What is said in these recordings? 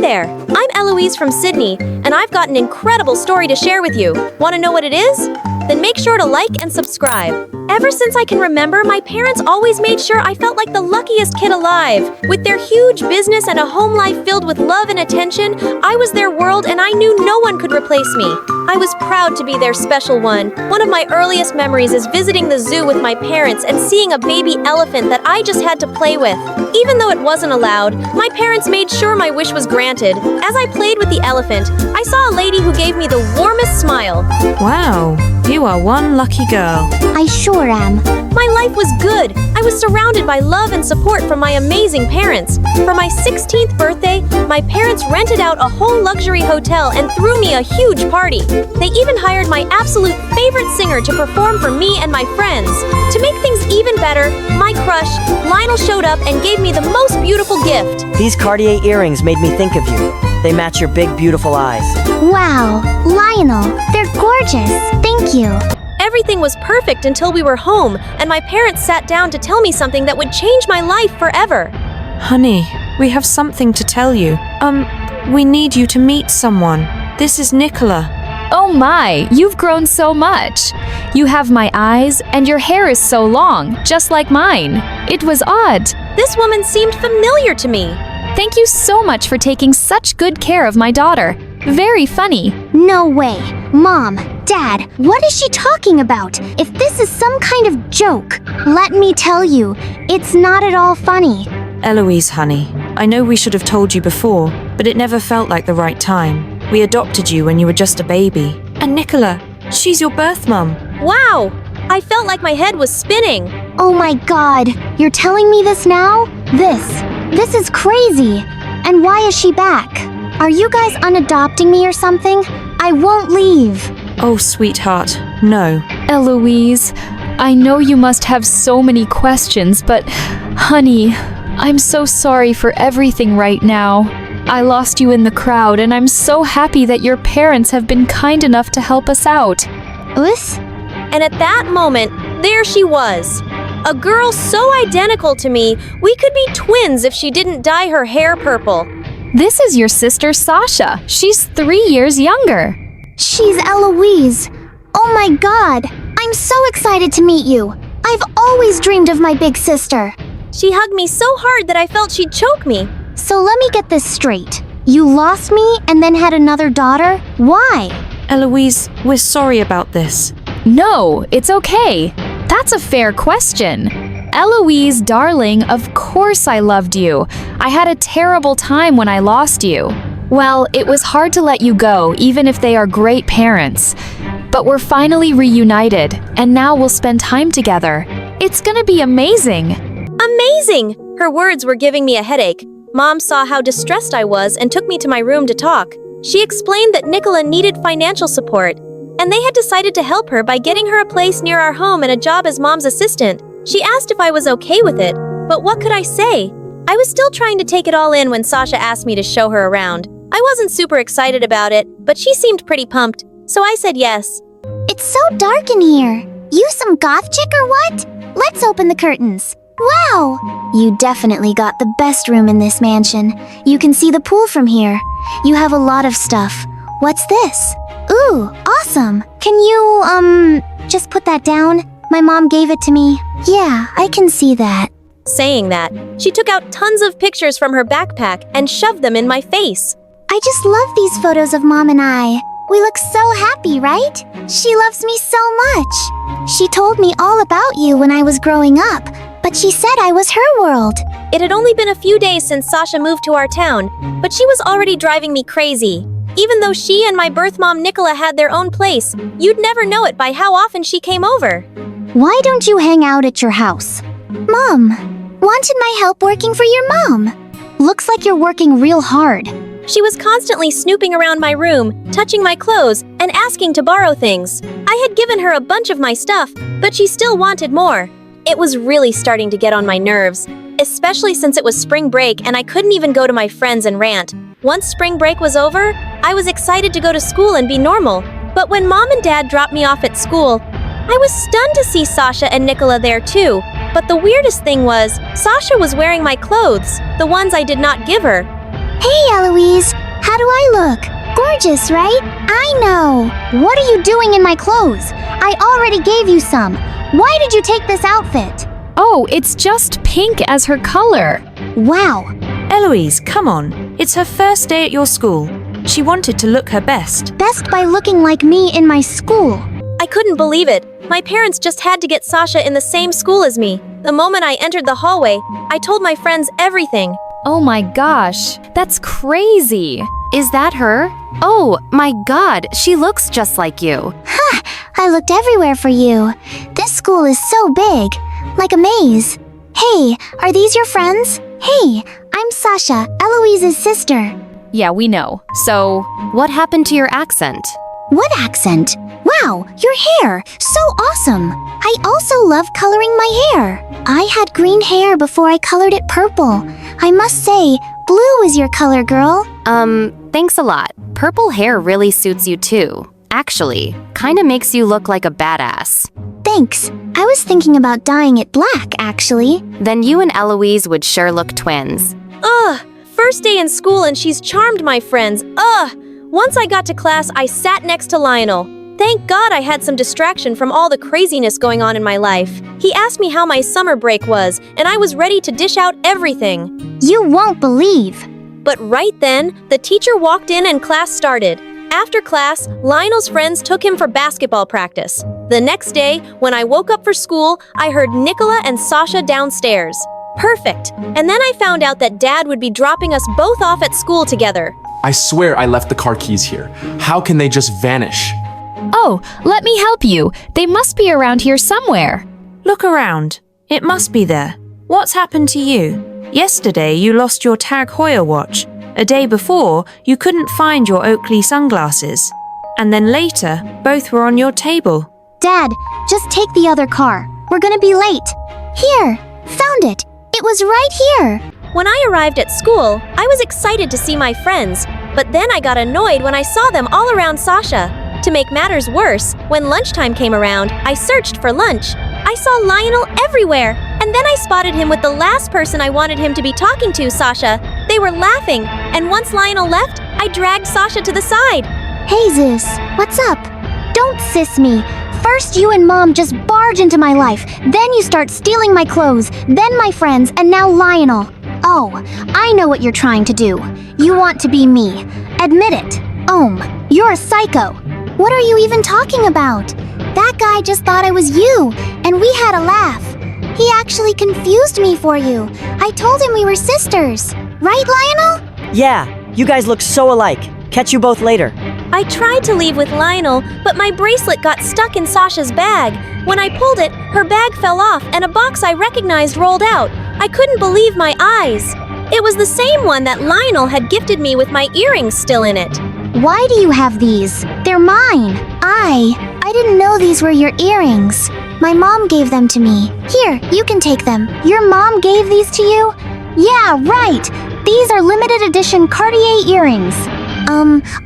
there! I'm Eloise from Sydney, and I've got an incredible story to share with you. Want to know what it is? Then make sure to like and subscribe. Ever since I can remember, my parents always made sure I felt like the luckiest kid alive. With their huge business and a home life filled with love and attention, I was their world and I knew no one could replace me. I was proud to be their special one. One of my earliest memories is visiting the zoo with my parents and seeing a baby elephant that I just had to play with. Even though it wasn't allowed, my parents made sure my wish was granted. As I played with the elephant, I saw a lady who gave me the warmest smile. Wow, you are one lucky girl. I sure am. My life was good. I was surrounded by love and support from my amazing parents. For my 16th birthday, my parents rented out a whole luxury hotel and threw me a huge party. They even hired my absolute favorite singer to perform for me and my friends. To make things even better, my crush, Lionel, showed up and gave me the most beautiful gift. These Cartier earrings made me think of you. They match your big, beautiful eyes. Wow, Lionel, they're gorgeous. Thank you. Everything was perfect until we were home, and my parents sat down to tell me something that would change my life forever. Honey, we have something to tell you. We need you to meet someone. This is Nicola. Oh my, you've grown so much. You have my eyes, and your hair is so long, just like mine. It was odd. This woman seemed familiar to me. Thank you so much for taking such good care of my daughter. Very funny. No way. Mom, Dad, what is she talking about? If this is some kind of joke, let me tell you, it's not at all funny. Eloise, honey, I know we should have told you before, but it never felt like the right time. We adopted you when you were just a baby. And Nicola, she's your birth mum. Wow! I felt like my head was spinning. Oh my God, you're telling me this now? This is crazy. And why is she back? Are you guys unadopting me or something? I won't leave. Oh, sweetheart, no. Eloise, I know you must have so many questions, but honey, I'm so sorry for everything right now. I lost you in the crowd, and I'm so happy that your parents have been kind enough to help us out. Us? And at that moment, there she was. A girl so identical to me, we could be twins if she didn't dye her hair purple. This is your sister Sasha. She's 3 years younger. She's Eloise. Oh my God, I'm so excited to meet you. I've always dreamed of my big sister. She hugged me so hard that I felt she'd choke me. So let me get this straight. You lost me and then had another daughter? Why? Eloise, we're sorry about this. No, it's okay. That's a fair question. Eloise, darling, of course I loved you. I had a terrible time when I lost you. Well, it was hard to let you go, even if they are great parents. But we're finally reunited, and now we'll spend time together. It's gonna be amazing. Amazing! Her words were giving me a headache. Mom saw how distressed I was and took me to my room to talk. She explained that Nicola needed financial support, and they had decided to help her by getting her a place near our home and a job as Mom's assistant. She asked if I was okay with it, but what could I say? I was still trying to take it all in when Sasha asked me to show her around. I wasn't super excited about it, but she seemed pretty pumped, so I said yes. It's so dark in here. You some goth chick or what? Let's open the curtains. Wow! You definitely got the best room in this mansion. You can see the pool from here. You have a lot of stuff. What's this? Ooh, awesome. Can you, just put that down? My mom gave it to me. Yeah, I can see that. Saying that, she took out tons of pictures from her backpack and shoved them in my face. I just love these photos of Mom and I. We look so happy, right? She loves me so much. She told me all about you when I was growing up, but she said I was her world. It had only been a few days since Sasha moved to our town, but she was already driving me crazy. Even though she and my birth mom Nicola had their own place, you'd never know it by how often she came over. Why don't you hang out at your house? Mom, wanted my help working for your mom. Looks like you're working real hard. She was constantly snooping around my room, touching my clothes, and asking to borrow things. I had given her a bunch of my stuff, but she still wanted more. It was really starting to get on my nerves, especially since it was spring break and I couldn't even go to my friends and rant. Once spring break was over, I was excited to go to school and be normal. But when Mom and Dad dropped me off at school, I was stunned to see Sasha and Nicola there too. But the weirdest thing was, Sasha was wearing my clothes, the ones I did not give her. Hey, Eloise. How do I look? Gorgeous, right? I know. What are you doing in my clothes? I already gave you some. Why did you take this outfit? Oh, it's just pink as her color. Wow. Eloise, come on. It's her first day at your school. She wanted to look her best. Best by looking like me in my school. I couldn't believe it. My parents just had to get Sasha in the same school as me. The moment I entered the hallway, I told my friends everything. Oh my gosh, that's crazy. Is that her? Oh my god, she looks just like you. Ha! I looked everywhere for you. This school is so big. Like a maze. Hey, are these your friends? Hey, I'm Sasha, Eloise's sister. Yeah, we know. So, What happened to your accent? What accent? Wow, your hair! So awesome! I also love coloring my hair. I had green hair before I colored it purple. I must say, blue is your color, girl. Thanks a lot. Purple hair really suits you too. Actually, kinda makes you look like a badass. Thanks. I was thinking about dyeing it black, actually. Then you and Eloise would sure look twins. Ugh! First day in school and she's charmed my friends. Ugh! Once I got to class, I sat next to Lionel. Thank God I had some distraction from all the craziness going on in my life. He asked me how my summer break was, and I was ready to dish out everything. You won't believe. But right then, the teacher walked in and class started. After class, Lionel's friends took him for basketball practice. The next day, when I woke up for school, I heard Nicola and Sasha downstairs. Perfect. And then I found out that Dad would be dropping us both off at school together. I swear I left the car keys here. How can they just vanish? oh, let me help you. They must be around here somewhere. Look around. It must be there. What's happened to you? Yesterday you lost your Tag Heuer watch. A day before, you couldn't find your Oakley sunglasses. And then later, both were on your table. Dad, just take the other car. We're gonna be late. Here, found it. It was right here. When I arrived at school, I was excited to see my friends, but then I got annoyed when I saw them all around Sasha. To make matters worse, when lunchtime came around, I searched for lunch. I saw Lionel everywhere, and then I spotted him with the last person I wanted him to be talking to, Sasha. They were laughing, and once Lionel left, I dragged Sasha to the side. Hey, Zeus, what's up? Don't sis me. First you and Mom just barge into my life, then you start stealing my clothes, then my friends, and now Lionel. Oh, I know what you're trying to do. You want to be me. Admit it. You're a psycho. What are you even talking about? That guy just thought I was you, and we had a laugh. He actually confused me for you. I told him we were sisters. Right, Lionel? Yeah, you guys look so alike. Catch you both later. I tried to leave with Lionel, but my bracelet got stuck in Sasha's bag. When I pulled it, her bag fell off and a box I recognized rolled out. I couldn't believe my eyes. It was the same one that Lionel had gifted me with my earrings still in it. Why do you have these? They're mine. I didn't know these were your earrings. My mom gave them to me. Here, you can take them. Your mom gave these to you? Yeah, right. These are limited edition Cartier earrings.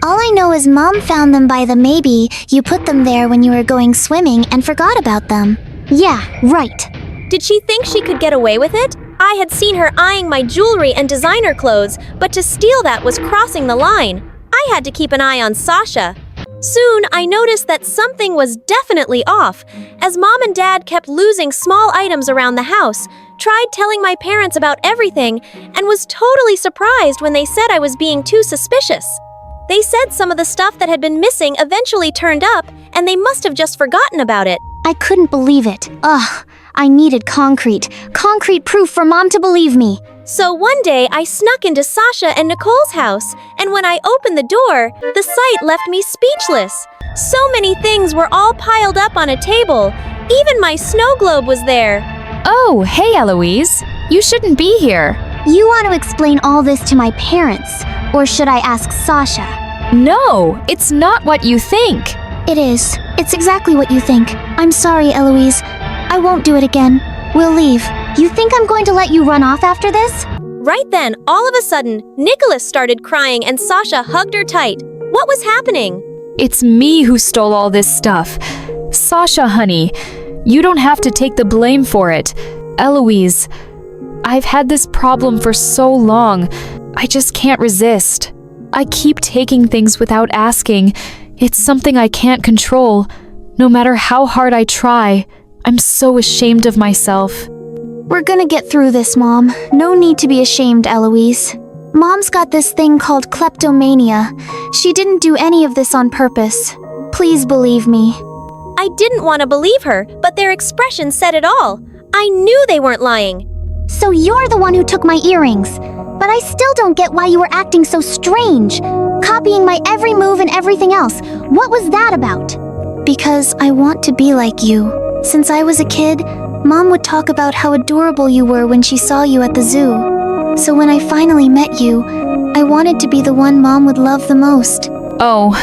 All I know is Mom found them by the maybe you put them there when you were going swimming and forgot about them. Yeah, right. Did she think she could get away with it? I had seen her eyeing my jewelry and designer clothes, but to steal that was crossing the line. I had to keep an eye on Sasha. Soon, I noticed that something was definitely off, as Mom and Dad kept losing small items around the house, tried telling my parents about everything, and was totally surprised when they said I was being too suspicious. They said some of the stuff that had been missing eventually turned up, and they must have just forgotten about it. I couldn't believe it. Ugh, I needed concrete proof for Mom to believe me. So one day, I snuck into Sasha and Nicole's house, and when I opened the door, the sight left me speechless. So many things were all piled up on a table. Even my snow globe was there. Oh, hey Eloise. You shouldn't be here. You want to explain all this to my parents, or should I ask Sasha? No, it's not what you think. It is. It's exactly what you think. I'm sorry, Eloise. I won't do it again. We'll leave. You think I'm going to let you run off after this? Right then, all of a sudden, Nicholas started crying and Sasha hugged her tight. What was happening? It's me who stole all this stuff. Sasha, honey, you don't have to take the blame for it. Eloise, I've had this problem for so long. I just can't resist. I keep taking things without asking. It's something I can't control. No matter how hard I try, I'm so ashamed of myself. We're gonna get through this, Mom. No need to be ashamed, Eloise. Mom's got this thing called kleptomania. She didn't do any of this on purpose. Please believe me. I didn't want to believe her, but their expression said it all. I knew they weren't lying. So you're the one who took my earrings. But I still don't get why you were acting so strange. Copying my every move and everything else. What was that about? Because I want to be like you. Since I was a kid, Mom would talk about how adorable you were when she saw you at the zoo. So when I finally met you, I wanted to be the one Mom would love the most. Oh,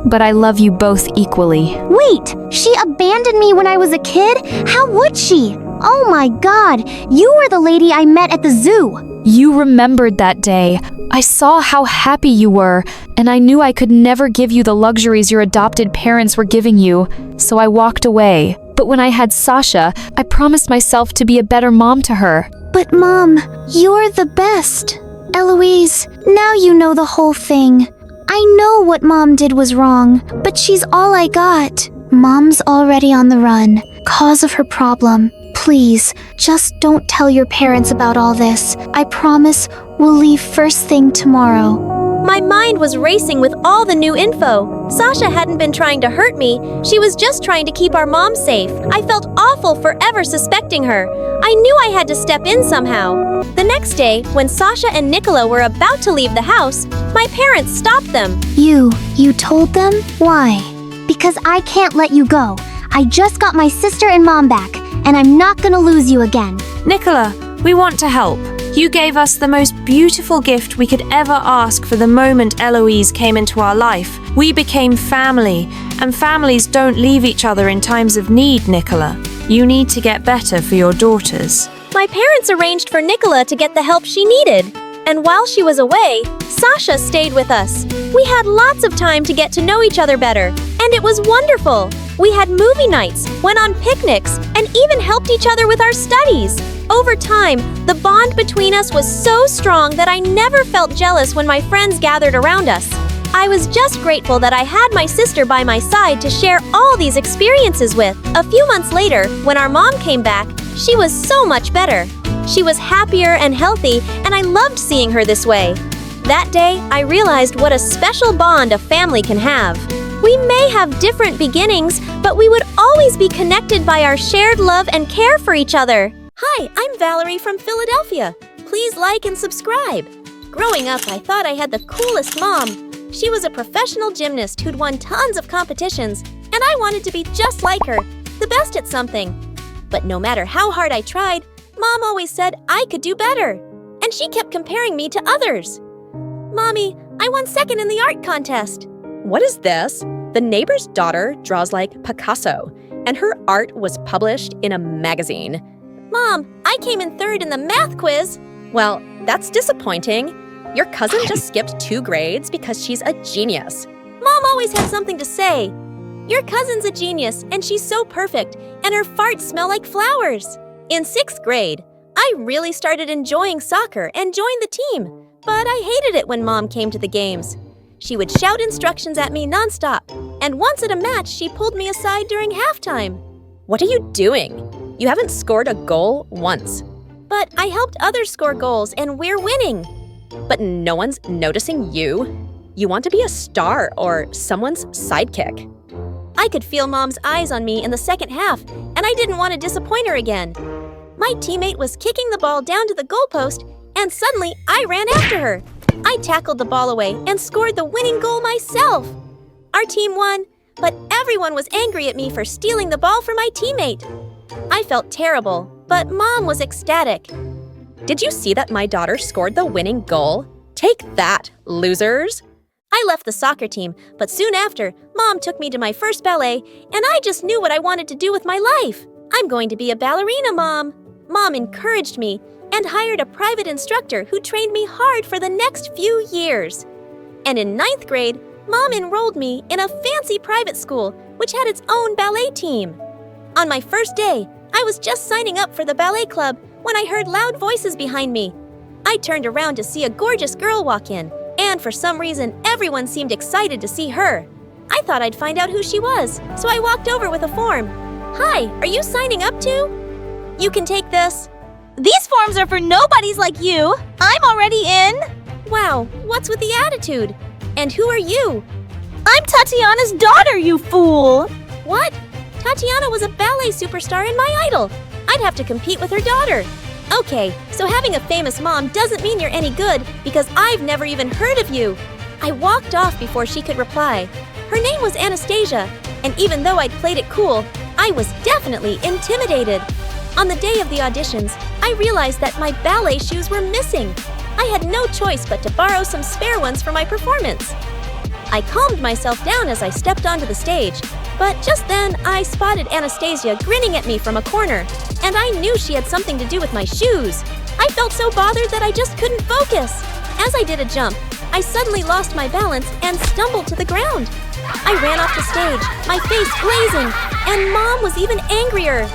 but I love you both equally. Wait, she abandoned me when I was a kid? How would she? Oh my God, you were the lady I met at the zoo. You remembered that day. I saw how happy you were, and I knew I could never give you the luxuries your adopted parents were giving you, so I walked away. But when I had Sasha, I promised myself to be a better mom to her. But Mom, you're the best. Eloise, now you know the whole thing. I know what Mom did was wrong, but she's all I got. Mom's already on the run, cause of her problem. Please, just don't tell your parents about all this. I promise we'll leave first thing tomorrow. My mind was racing with all the new info. Sasha hadn't been trying to hurt me. She was just trying to keep our mom safe. I felt awful for ever suspecting her. I knew I had to step in somehow. The next day, when Sasha and Nicola were about to leave the house, my parents stopped them. You told them? Why? Because I can't let you go. I just got my sister and Mom back, and I'm not gonna lose you again. Nicola, we want to help. You gave us the most beautiful gift we could ever ask for the moment Eloise came into our life. We became family, and families don't leave each other in times of need, Nicola. You need to get better for your daughters. My parents arranged for Nicola to get the help she needed. And while she was away, Sasha stayed with us. We had lots of time to get to know each other better, and it was wonderful. We had movie nights, went on picnics, and even helped each other with our studies. Over time, the bond between us was so strong that I never felt jealous when my friends gathered around us. I was just grateful that I had my sister by my side to share all these experiences with. A few months later, when our mom came back, she was so much better. She was happier and healthy, and I loved seeing her this way. That day, I realized what a special bond a family can have. We may have different beginnings, but we would always be connected by our shared love and care for each other. Hi, I'm Valerie from Philadelphia. Please like and subscribe. Growing up, I thought I had the coolest mom. She was a professional gymnast who'd won tons of competitions, and I wanted to be just like her, the best at something. But no matter how hard I tried, Mom always said I could do better, and she kept comparing me to others. Mommy, I won second in the art contest. What is this? The neighbor's daughter draws like Picasso, and her art was published in a magazine. Mom, I came in third in the math quiz. Well, that's disappointing. Your cousin just skipped 2 grades because she's a genius. Mom always had something to say. Your cousin's a genius, and she's so perfect, and her farts smell like flowers. In 6th grade, I really started enjoying soccer and joined the team, but I hated it when Mom came to the games. She would shout instructions at me nonstop, and once at a match, she pulled me aside during halftime. What are you doing? You haven't scored a goal once. But I helped others score goals, and we're winning. But no one's noticing you. You want to be a star or someone's sidekick. I could feel Mom's eyes on me in the second half, and I didn't want to disappoint her again. My teammate was kicking the ball down to the goalpost, and suddenly I ran after her. I tackled the ball away and scored the winning goal myself. Our team won, but everyone was angry at me for stealing the ball from my teammate. I felt terrible, but Mom was ecstatic. Did you see that my daughter scored the winning goal? Take that, losers! I left the soccer team, but soon after, Mom took me to my first ballet, and I just knew what I wanted to do with my life. I'm going to be a ballerina, Mom. Mom encouraged me and hired a private instructor who trained me hard for the next few years. And in 9th grade, Mom enrolled me in a fancy private school, which had its own ballet team. On my first day, I was just signing up for the ballet club when I heard loud voices behind me. I turned around to see a gorgeous girl walk in, and for some reason, everyone seemed excited to see her. I thought I'd find out who she was, so I walked over with a form. Hi, are you signing up too? You can take this. These forms are for nobodies like you. I'm already in. Wow, what's with the attitude? And who are you? I'm Tatiana's daughter, you fool. What? Tatiana was a ballet superstar and my idol. I'd have to compete with her daughter. Okay, so having a famous mom doesn't mean you're any good because I've never even heard of you. I walked off before she could reply. Her name was Anastasia, and even though I'd played it cool, I was definitely intimidated. On the day of the auditions, I realized that my ballet shoes were missing. I had no choice but to borrow some spare ones for my performance. I calmed myself down as I stepped onto the stage, but just then I spotted Anastasia grinning at me from a corner, and I knew she had something to do with my shoes. I felt so bothered that I just couldn't focus. As I did a jump, I suddenly lost my balance and stumbled to the ground. I ran off the stage, my face blazing, and Mom was even angrier.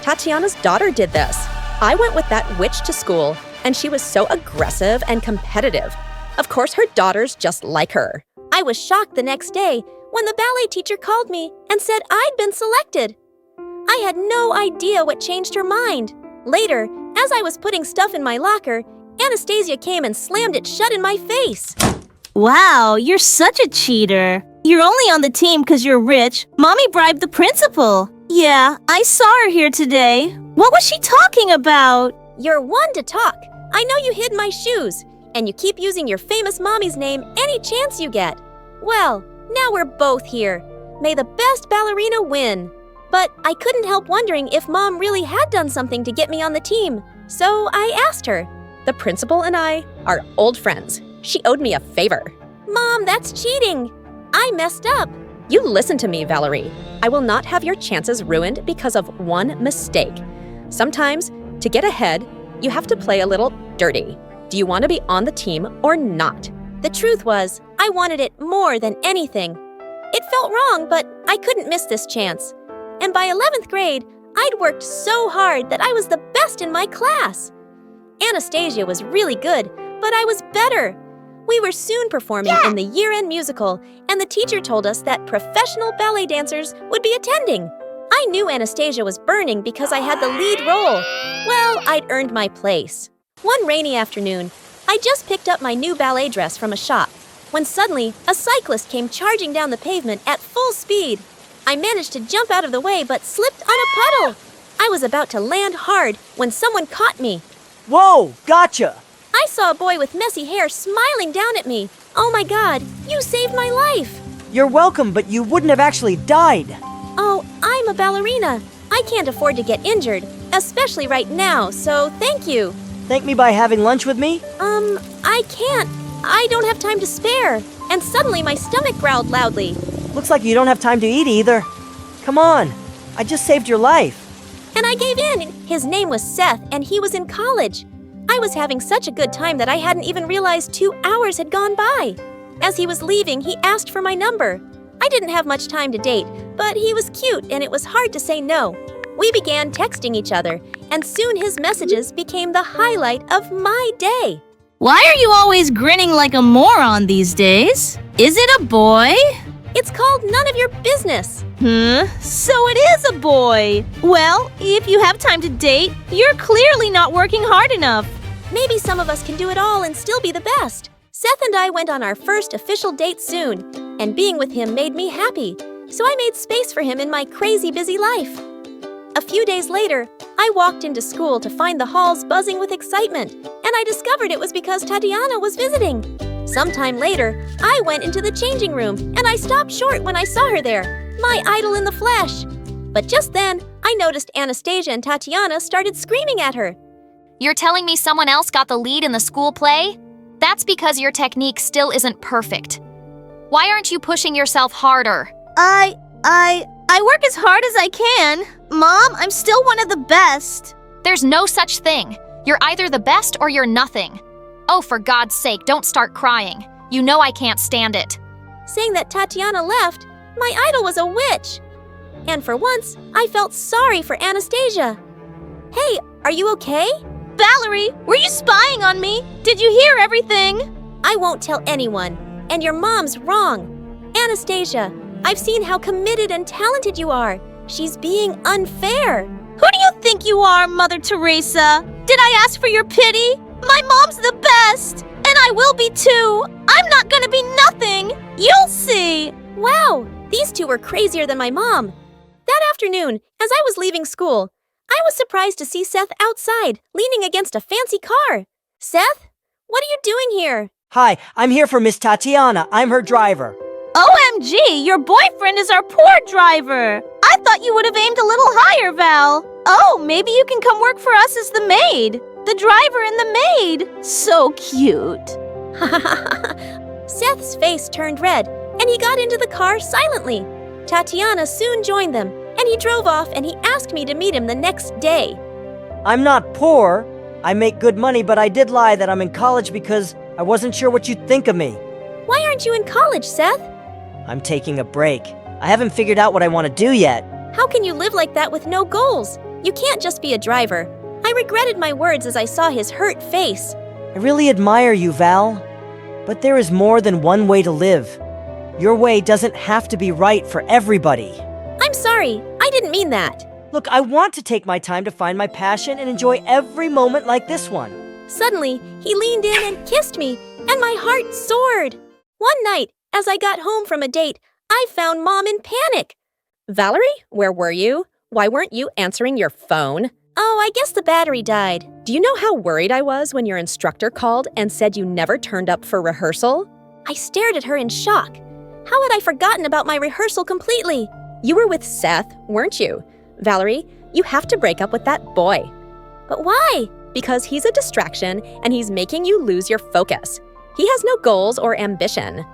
Tatiana's daughter did this. I went with that witch to school, and she was so aggressive and competitive. Of course, her daughter's just like her. I was shocked the next day when the ballet teacher called me and said I'd been selected. I had no idea what changed her mind. Later, as I was putting stuff in my locker, Anastasia came and slammed it shut in my face. Wow, you're such a cheater. You're only on the team because you're rich. Mommy bribed the principal. Yeah, I saw her here today. What was she talking about? You're one to talk. I know you hid my shoes, and you keep using your famous mommy's name any chance you get. Well, now we're both here. May the best ballerina win. But I couldn't help wondering if Mom really had done something to get me on the team, so I asked her. The principal and I are old friends. She owed me a favor. Mom, that's cheating. I messed up. You listen to me, Valerie. I will not have your chances ruined because of one mistake. Sometimes, to get ahead, you have to play a little dirty. Do you want to be on the team or not? The truth was, I wanted it more than anything. It felt wrong, but I couldn't miss this chance. And by 11th grade, I'd worked so hard that I was the best in my class. Anastasia was really good, but I was better. We were soon performing in the year-end musical, and the teacher told us that professional ballet dancers would be attending. I knew Anastasia was burning because I had the lead role. Well, I'd earned my place. One rainy afternoon, I just picked up my new ballet dress from a shop, when suddenly a cyclist came charging down the pavement at full speed. I managed to jump out of the way but slipped on a puddle. I was about to land hard when someone caught me. Whoa, gotcha! I saw a boy with messy hair smiling down at me. Oh my God, you saved my life! You're welcome, but you wouldn't have actually died. Oh, I'm a ballerina. I can't afford to get injured, especially right now, so thank you. Thank me by having lunch with me? I can't. I don't have time to spare. And suddenly my stomach growled loudly. Looks like you don't have time to eat either. Come on, I just saved your life. And I gave in. His name was Seth, and he was in college. I was having such a good time that I hadn't even realized 2 hours had gone by. As he was leaving, he asked for my number. I didn't have much time to date, but he was cute and it was hard to say no. We began texting each other, and soon his messages became the highlight of my day. Why are you always grinning like a moron these days? Is it a boy? It's called None of Your Business. So it is a boy. Well, if you have time to date, you're clearly not working hard enough. Maybe some of us can do it all and still be the best. Seth and I went on our first official date soon, and being with him made me happy, so I made space for him in my crazy busy life. A few days later, I walked into school to find the halls buzzing with excitement, and I discovered it was because Tatiana was visiting. Sometime later, I went into the changing room, and I stopped short when I saw her there, my idol in the flesh. But just then, I noticed Anastasia and Tatiana started screaming at her. You're telling me someone else got the lead in the school play? That's because your technique still isn't perfect. Why aren't you pushing yourself harder? I work as hard as I can. Mom, I'm still one of the best. There's no such thing. You're either the best or you're nothing. Oh, for God's sake, don't start crying. You know I can't stand it. Saying that Tatiana left, my idol was a witch. And for once, I felt sorry for Anastasia. Hey, are you okay? Valerie, were you spying on me? Did you hear everything? I won't tell anyone. And your mom's wrong. Anastasia, I've seen how committed and talented you are. She's being unfair. Who do you think you are, Mother Teresa? Did I ask for your pity? My mom's the best, and I will be too. I'm not gonna be nothing. You'll see. Wow, these two were crazier than my mom. That afternoon, as I was leaving school, I was surprised to see Seth outside, leaning against a fancy car. Seth, what are you doing here? Hi, I'm here for Miss Tatiana. I'm her driver. OMG, your boyfriend is our poor driver. I thought you would have aimed a little higher, Val. Oh, maybe you can come work for us as the maid. The driver and the maid. So cute. Seth's face turned red, and he got into the car silently. Tatiana soon joined them, and he drove off and he asked me to meet him the next day. I'm not poor. I make good money, but I did lie that I'm in college because I wasn't sure what you'd think of me. Why aren't you in college, Seth? I'm taking a break. I haven't figured out what I want to do yet. How can you live like that with no goals? You can't just be a driver. I regretted my words as I saw his hurt face. I really admire you, Val. But there is more than one way to live. Your way doesn't have to be right for everybody. I'm sorry, I didn't mean that. Look, I want to take my time to find my passion and enjoy every moment like this one. Suddenly, he leaned in and kissed me, and my heart soared. One night, as I got home from a date, I found Mom in panic. Valerie, where were you? Why weren't you answering your phone? Oh, I guess the battery died. Do you know how worried I was when your instructor called and said you never turned up for rehearsal? I stared at her in shock. How had I forgotten about my rehearsal completely? You were with Seth, weren't you? Valerie, you have to break up with that boy. But why? Because he's a distraction and he's making you lose your focus. He has no goals or ambition.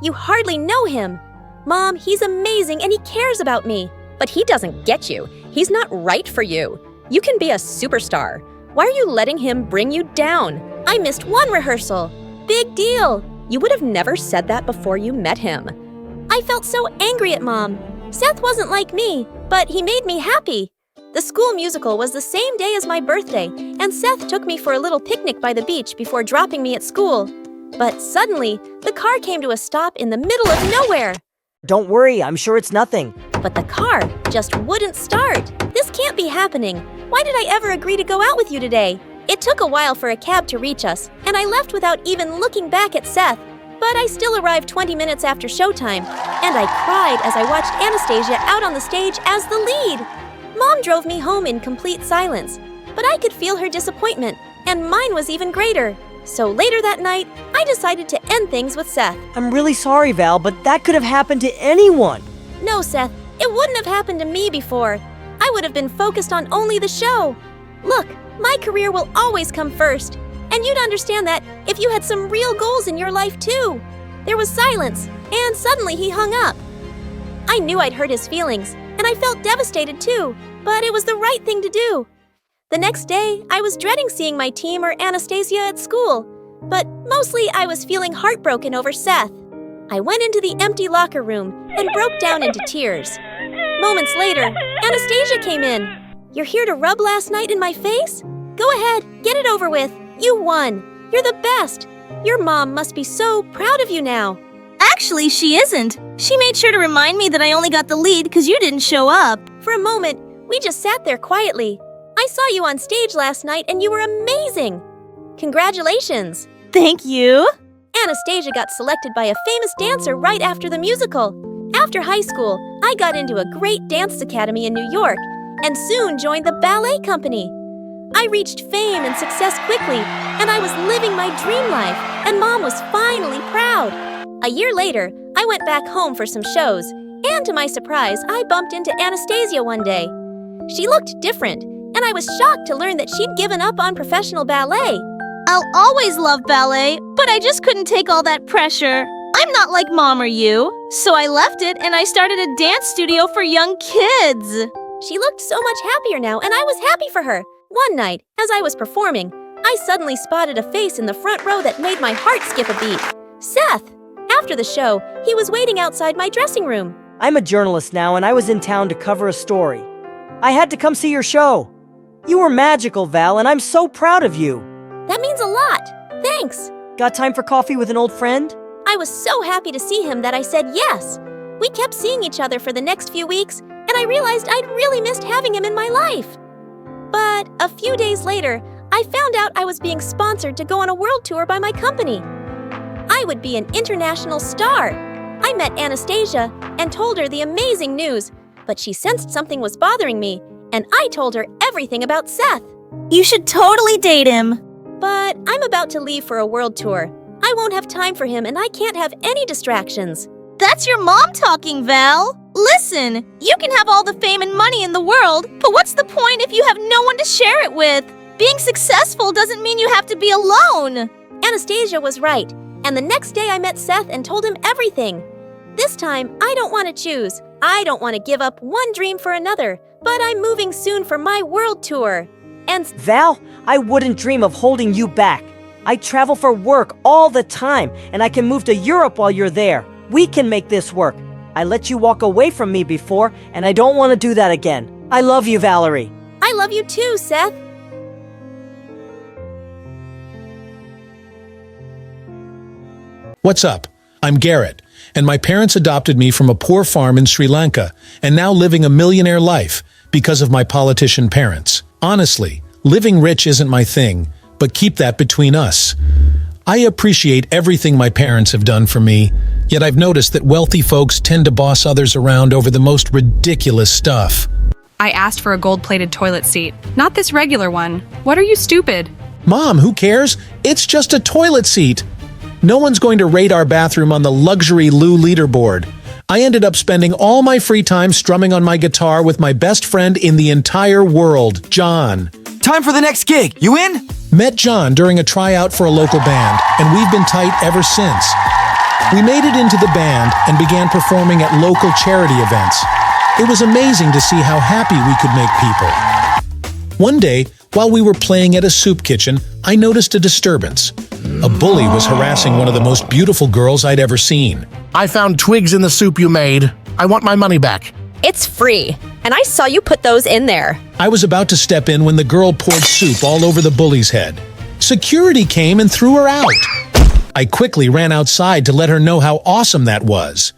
You hardly know him. Mom, he's amazing and he cares about me. But he doesn't get you. He's not right for you. You can be a superstar. Why are you letting him bring you down? I missed one rehearsal. Big deal. You would have never said that before you met him. I felt so angry at Mom. Seth wasn't like me, but he made me happy. The school musical was the same day as my birthday, and Seth took me for a little picnic by the beach before dropping me at school. But suddenly, the car came to a stop in the middle of nowhere. Don't worry, I'm sure it's nothing. But the car just wouldn't start. This can't be happening. Why did I ever agree to go out with you today? It took a while for a cab to reach us, and I left without even looking back at Seth. But I still arrived 20 minutes after showtime, and I cried as I watched Anastasia out on the stage as the lead. Mom drove me home in complete silence, but I could feel her disappointment, and mine was even greater. So later that night, I decided to end things with Seth. I'm really sorry, Val, but that could have happened to anyone. No, Seth, it wouldn't have happened to me before. I would have been focused on only the show. Look, my career will always come first, and you'd understand that if you had some real goals in your life too. There was silence, and suddenly he hung up. I knew I'd hurt his feelings, and I felt devastated too, but it was the right thing to do. The next day, I was dreading seeing my team or Anastasia at school, but mostly I was feeling heartbroken over Seth. I went into the empty locker room and broke down into tears. Moments later, Anastasia came in. You're here to rub last night in my face? Go ahead, get it over with. You won. You're the best. Your mom must be so proud of you now. Actually, she isn't. She made sure to remind me that I only got the lead because you didn't show up. For a moment, we just sat there quietly. I saw you on stage last night and you were amazing. Congratulations. Thank you. Anastasia got selected by a famous dancer right after the musical. After high school, I got into a great dance academy in New York and soon joined the ballet company. I reached fame and success quickly, and I was living my dream life, and Mom was finally proud. A year later, I went back home for some shows, and to my surprise, I bumped into Anastasia one day. She looked different, and I was shocked to learn that she'd given up on professional ballet. I'll always love ballet, but I just couldn't take all that pressure. I'm not like Mom or you, so I left it and I started a dance studio for young kids. She looked so much happier now, and I was happy for her. One night, as I was performing, I suddenly spotted a face in the front row that made my heart skip a beat. Seth! After the show, he was waiting outside my dressing room. I'm a journalist now, and I was in town to cover a story. I had to come see your show. You were magical, Val, and I'm so proud of you. That means a lot. Thanks. Got time for coffee with an old friend? I was so happy to see him that I said yes. We kept seeing each other for the next few weeks, and I realized I'd really missed having him in my life. But a few days later, I found out I was being sponsored to go on a world tour by my company. I would be an international star. I met Anastasia and told her the amazing news, but she sensed something was bothering me, and I told her everything about Seth. You should totally date him. But I'm about to leave for a world tour. I won't have time for him, and I can't have any distractions. That's your mom talking, Val. Listen, you can have all the fame and money in the world, but what's the point if you have no one to share it with? Being successful doesn't mean you have to be alone. Anastasia was right, and the next day I met Seth and told him everything. This time, I don't want to choose. I don't want to give up one dream for another, but I'm moving soon for my world tour. And Val, I wouldn't dream of holding you back. I travel for work all the time, and I can move to Europe while you're there. We can make this work. I let you walk away from me before, and I don't want to do that again. I love you, Valerie. I love you too, Seth. What's up? I'm Garrett, and my parents adopted me from a poor farm in Sri Lanka, and now living a millionaire life because of my politician parents. Honestly, living rich isn't my thing, but keep that between us. I appreciate everything my parents have done for me, yet I've noticed that wealthy folks tend to boss others around over the most ridiculous stuff. I asked for a gold-plated toilet seat, not this regular one. What are you, stupid? Mom, who cares? It's just a toilet seat. No one's going to rate our bathroom on the luxury Lou leaderboard. I ended up spending all my free time strumming on my guitar with my best friend in the entire world, John. Time for the next gig. You in? Met John during a tryout for a local band, and we've been tight ever since. We made it into the band and began performing at local charity events. It was amazing to see how happy we could make people. One day, while we were playing at a soup kitchen, I noticed a disturbance. A bully was harassing one of the most beautiful girls I'd ever seen. I found twigs in the soup you made. I want my money back. It's free, and I saw you put those in there. I was about to step in when the girl poured soup all over the bully's head. Security came and threw her out. I quickly ran outside to let her know how awesome that was.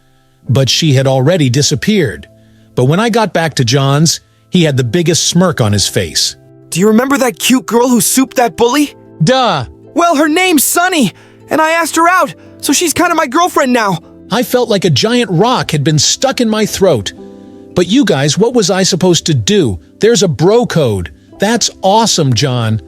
But she had already disappeared. But when I got back to John's, he had the biggest smirk on his face. Do you remember that cute girl who souped that bully? Duh! Well, her name's Sunny, and I asked her out, so she's kind of my girlfriend now. I felt like a giant rock had been stuck in my throat. But you guys, what was I supposed to do? There's a bro code. That's awesome, John.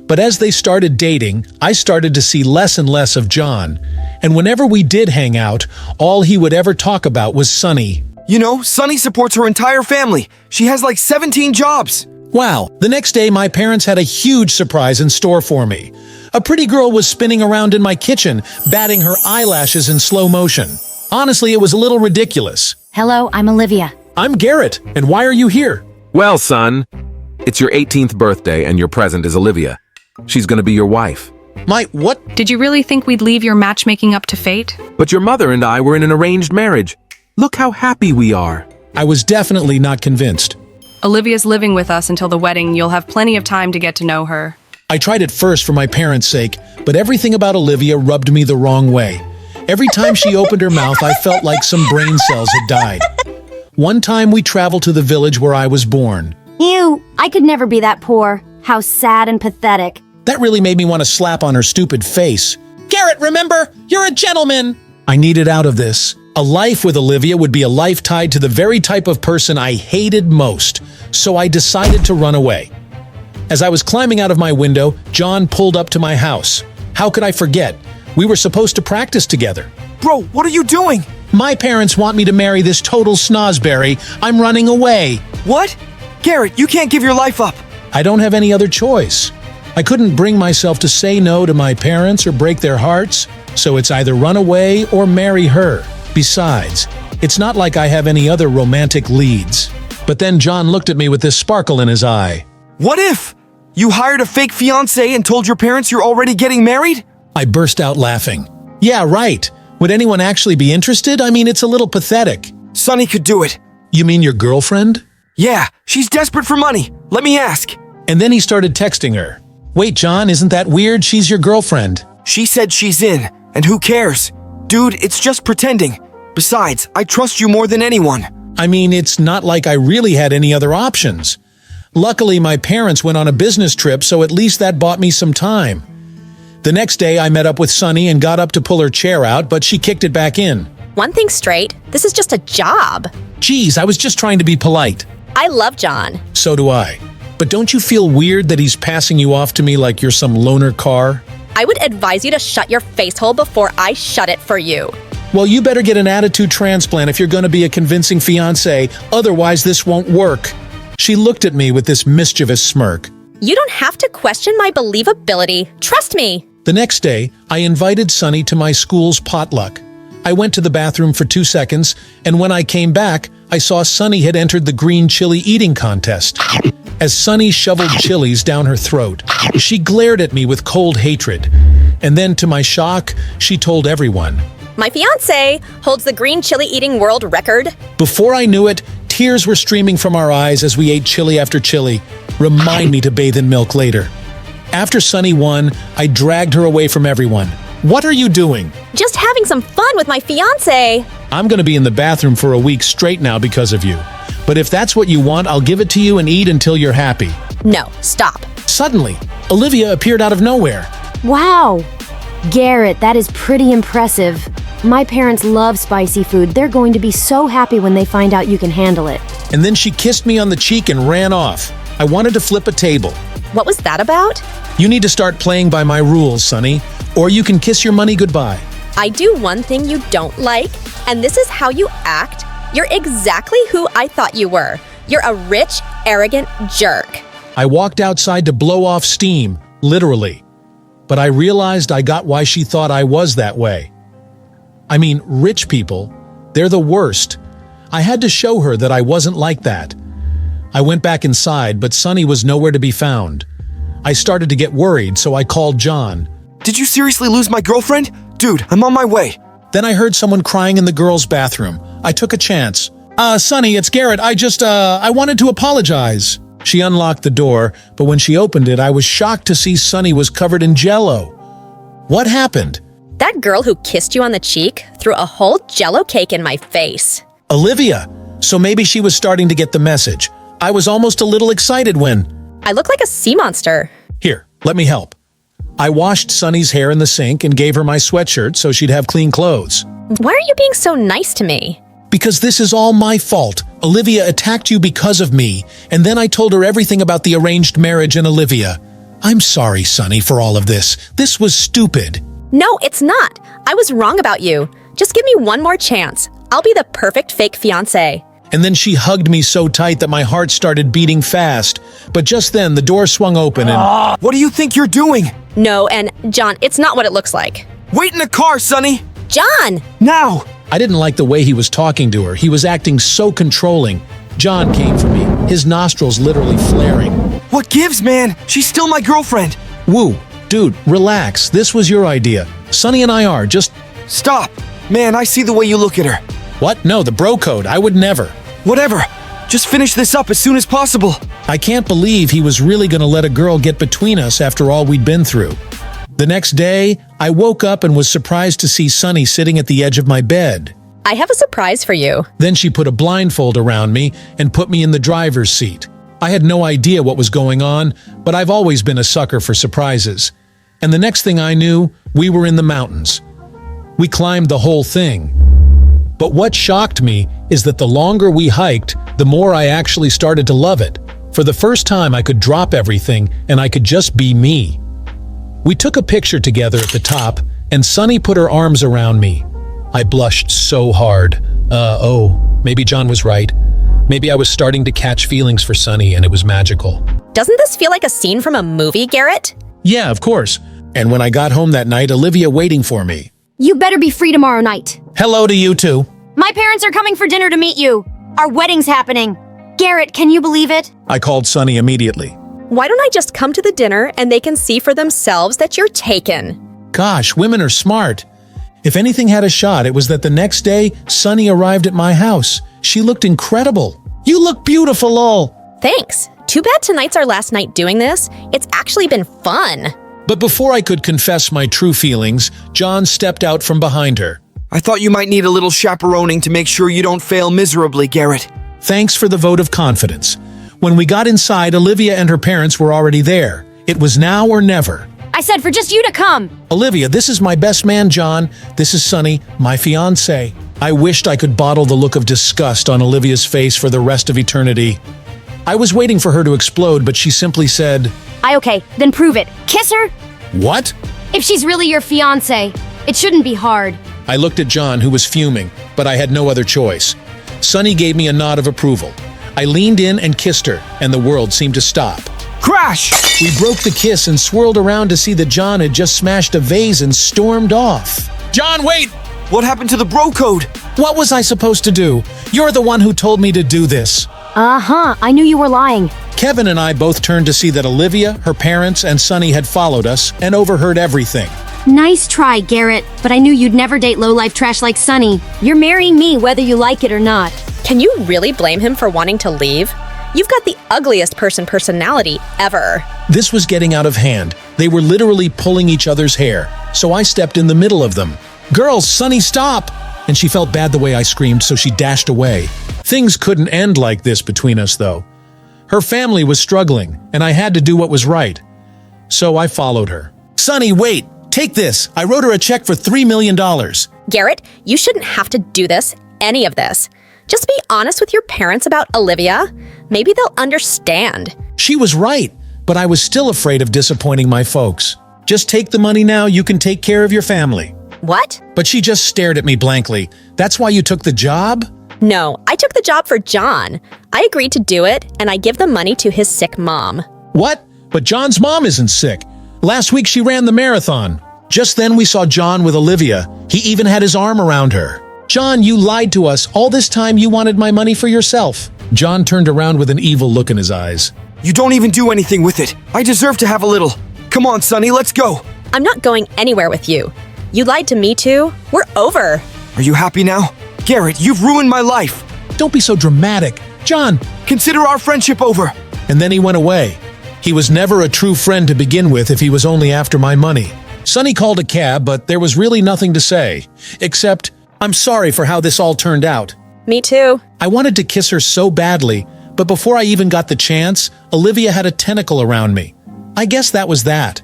But as they started dating, I started to see less and less of John. And whenever we did hang out, all he would ever talk about was Sunny. You know, Sunny supports her entire family. She has like 17 jobs. Wow, the next day my parents had a huge surprise in store for me. A pretty girl was spinning around in my kitchen, batting her eyelashes in slow motion. Honestly, it was a little ridiculous. Hello, I'm Olivia. I'm Garrett, and why are you here? Well, son, it's your 18th birthday and your present is Olivia. She's gonna be your wife. My what? Did you really think we'd leave your matchmaking up to fate? But your mother and I were in an arranged marriage. Look how happy we are. I was definitely not convinced. Olivia's living with us until the wedding. You'll have plenty of time to get to know her. I tried it first for my parents' sake, but everything about Olivia rubbed me the wrong way. Every time she opened her mouth, I felt like some brain cells had died. One time we traveled to the village where I was born. Ew, I could never be that poor. How sad and pathetic. That really made me want to slap on her stupid face. Garrett, remember? You're a gentleman! I needed out of this. A life with Olivia would be a life tied to the very type of person I hated most, so I decided to run away. As I was climbing out of my window, John pulled up to my house. How could I forget? We were supposed to practice together. Bro, what are you doing? My parents want me to marry this total snozberry. I'm running away. What? Garrett, you can't give your life up. I don't have any other choice. I couldn't bring myself to say no to my parents or break their hearts, so it's either run away or marry her. Besides, it's not like I have any other romantic leads. But then John looked at me with this sparkle in his eye. What if? You hired a fake fiancé and told your parents you're already getting married? I burst out laughing. Yeah, right. Would anyone actually be interested? I mean, it's a little pathetic. Sunny could do it. You mean your girlfriend? Yeah, she's desperate for money. Let me ask. And then he started texting her. Wait, John, isn't that weird? She's your girlfriend. She said she's in, and who cares? Dude, it's just pretending. Besides, I trust you more than anyone. I mean, it's not like I really had any other options. Luckily, my parents went on a business trip, so at least that bought me some time. The next day, I met up with Sunny and got up to pull her chair out, but she kicked it back in. One thing straight, this is just a job. Geez, I was just trying to be polite. I love John. So do I. But don't you feel weird that he's passing you off to me like you're some loaner car? I would advise you to shut your face hole before I shut it for you. Well, you better get an attitude transplant if you're going to be a convincing fiancé, otherwise this won't work. She looked at me with this mischievous smirk. You don't have to question my believability. Trust me. The next day, I invited Sunny to my school's potluck. I went to the bathroom for 2 seconds, and when I came back, I saw Sunny had entered the green chili eating contest. As Sunny shoveled chilies down her throat, she glared at me with cold hatred. And then, to my shock, she told everyone. My fiancé holds the green chili eating world record. Before I knew it, tears were streaming from our eyes as we ate chili after chili. Remind me to bathe in milk later. After Sunny won, I dragged her away from everyone. What are you doing? Just having some fun with my fiancé. I'm going to be in the bathroom for a week straight now because of you. But if that's what you want, I'll give it to you and eat until you're happy. No, stop. Suddenly, Olivia appeared out of nowhere. Wow. Garrett, that is pretty impressive. My parents love spicy food. They're going to be so happy when they find out you can handle it. And then she kissed me on the cheek and ran off. I wanted to flip a table. What was that about? You need to start playing by my rules, Sunny, or you can kiss your money goodbye. I do one thing you don't like, and this is how you act. You're exactly who I thought you were. You're a rich, arrogant jerk. I walked outside to blow off steam, literally. But I realized I got why she thought I was that way. I mean, rich people, they're the worst. I had to show her that I wasn't like that. I went back inside, but Sunny was nowhere to be found. I started to get worried, so I called John. Did you seriously lose my girlfriend? Dude, I'm on my way. Then I heard someone crying in the girls' bathroom. I took a chance. Sunny, it's Garrett. I wanted to apologize. She unlocked the door, but when she opened it, I was shocked to see Sunny was covered in Jell-O. What happened? That girl who kissed you on the cheek threw a whole Jell-O cake in my face. Olivia. So maybe she was starting to get the message. I was almost a little excited when... I look like a sea monster. Here, let me help. I washed Sunny's hair in the sink and gave her my sweatshirt so she'd have clean clothes. Why are you being so nice to me? Because this is all my fault. Olivia attacked you because of me, and then I told her everything about the arranged marriage and Olivia. I'm sorry, Sunny, for all of this. This was stupid. No, it's not. I was wrong about you. Just give me one more chance. I'll be the perfect fake fiancé. And then she hugged me so tight that my heart started beating fast. But just then, the door swung open and... What do you think you're doing? No, and John, it's not what it looks like. Wait in the car, Sunny! John! Now! I didn't like the way he was talking to her. He was acting so controlling. John came for me, his nostrils literally flaring. What gives, man? She's still my girlfriend. Woo, dude, relax. This was your idea. Sunny and I are just... Stop! Man, I see the way you look at her. What? No, the bro code. I would never. Whatever. Just finish this up as soon as possible. I can't believe he was really going to let a girl get between us after all we'd been through. The next day, I woke up and was surprised to see Sunny sitting at the edge of my bed. I have a surprise for you. Then she put a blindfold around me and put me in the driver's seat. I had no idea what was going on, but I've always been a sucker for surprises. And the next thing I knew, we were in the mountains. We climbed the whole thing. But what shocked me is that the longer we hiked, the more I actually started to love it. For the first time, I could drop everything and I could just be me. We took a picture together at the top, and Sunny put her arms around me. I blushed so hard. Maybe John was right. Maybe I was starting to catch feelings for Sunny, and it was magical. Doesn't this feel like a scene from a movie, Garrett? Yeah, of course. And when I got home that night, Olivia waiting for me. You better be free tomorrow night. Hello to you too. My parents are coming for dinner to meet you. Our wedding's happening. Garrett, can you believe it? I called Sunny immediately. Why don't I just come to the dinner and they can see for themselves that you're taken? Gosh, women are smart. If anything had a shot, it was that the next day, Sunny arrived at my house. She looked incredible. You look beautiful, lol. Thanks. Too bad tonight's our last night doing this. It's actually been fun. But before I could confess my true feelings, John stepped out from behind her. I thought you might need a little chaperoning to make sure you don't fail miserably, Garrett. Thanks for the vote of confidence. When we got inside, Olivia and her parents were already there. It was now or never. I said for just you to come. Olivia, this is my best man, John. This is Sunny, my fiancé. I wished I could bottle the look of disgust on Olivia's face for the rest of eternity. I was waiting for her to explode, but she simply said, Okay, then prove it. Kiss her? "What?" If she's really your fiancé, it shouldn't be hard. I looked at John, who was fuming, but I had no other choice. Sunny gave me a nod of approval. I leaned in and kissed her, and the world seemed to stop. Crash! We broke the kiss and swirled around to see that John had just smashed a vase and stormed off. John, wait! What happened to the bro code? What was I supposed to do? You're the one who told me to do this. Uh-huh, I knew you were lying. Kevin and I both turned to see that Olivia, her parents, and Sunny had followed us and overheard everything. Nice try, Garrett, but I knew you'd never date low-life trash like Sunny. You're marrying me whether you like it or not. Can you really blame him for wanting to leave? You've got the ugliest personality ever. This was getting out of hand. They were literally pulling each other's hair, so I stepped in the middle of them. "Girls, Sunny, stop!" And she felt bad the way I screamed, so she dashed away. Things couldn't end like this between us, though. Her family was struggling, and I had to do what was right. So I followed her. "Sunny, wait! Take this! I wrote her a check for $3 million. Garrett, you shouldn't have to do this, any of this. Just be honest with your parents about Olivia. Maybe they'll understand. She was right, but I was still afraid of disappointing my folks. Just take the money now, you can take care of your family. What? But she just stared at me blankly. That's why you took the job? No, I took the job for John. I agreed to do it, and I give the money to his sick mom. What? But John's mom isn't sick. Last week she ran the marathon. Just then we saw John with Olivia. He even had his arm around her. "John, you lied to us. All this time you wanted my money for yourself." John turned around with an evil look in his eyes. You don't even do anything with it. I deserve to have a little. Come on, Sunny, let's go. I'm not going anywhere with you. You lied to me too. We're over. Are you happy now? Garrett, you've ruined my life. Don't be so dramatic. John, consider our friendship over. And then he went away. He was never a true friend to begin with if he was only after my money. Sunny called a cab, but there was really nothing to say, except, "I'm sorry for how this all turned out." Me too. I wanted to kiss her so badly, but before I even got the chance, Olivia had a tentacle around me. I guess that was that.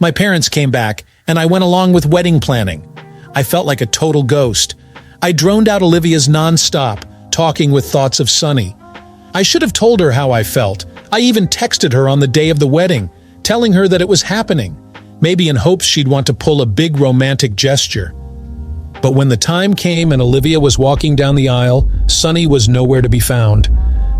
My parents came back, and I went along with wedding planning. I felt like a total ghost. I droned out Olivia's non-stop, talking with thoughts of Sunny. I should have told her how I felt. I even texted her on the day of the wedding, telling her that it was happening, maybe in hopes she'd want to pull a big romantic gesture. But when the time came and Olivia was walking down the aisle, Sunny was nowhere to be found.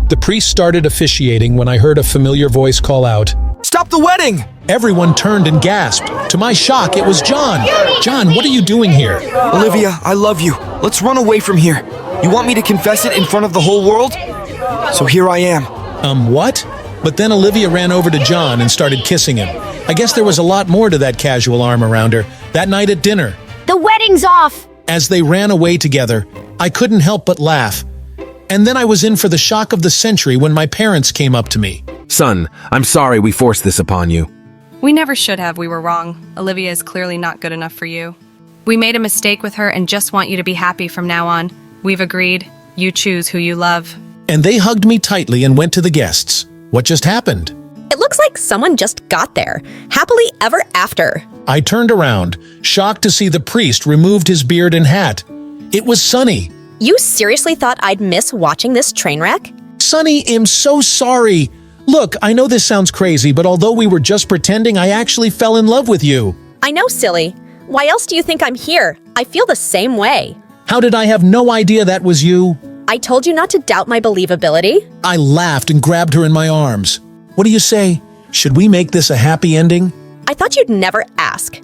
The priest started officiating when I heard a familiar voice call out, "Stop the wedding!" Everyone turned and gasped. To my shock, it was John. "John, what are you doing here?" "Olivia, I love you. Let's run away from here. You want me to confess it in front of the whole world? So here I am." What? But then Olivia ran over to John and started kissing him. I guess there was a lot more to that casual arm around her that night at dinner. "The wedding's off!" As they ran away together, I couldn't help but laugh. And then I was in for the shock of the century when my parents came up to me. "Son, I'm sorry we forced this upon you." We never should have. We were wrong. Olivia is clearly not good enough for you. We made a mistake with her and just want you to be happy from now on. We've agreed. You choose who you love. And they hugged me tightly and went to the guests. What just happened? It looks like someone just got there. Happily ever after. I turned around, shocked to see the priest removed his beard and hat. It was Sunny. You seriously thought I'd miss watching this train wreck? Sunny, I'm so sorry. Look, I know this sounds crazy, but although we were just pretending, I actually fell in love with you. I know, silly. Why else do you think I'm here? I feel the same way. How did I have no idea that was you? I told you not to doubt my believability. I laughed and grabbed her in my arms. What do you say? Should we make this a happy ending? I thought you'd never ask.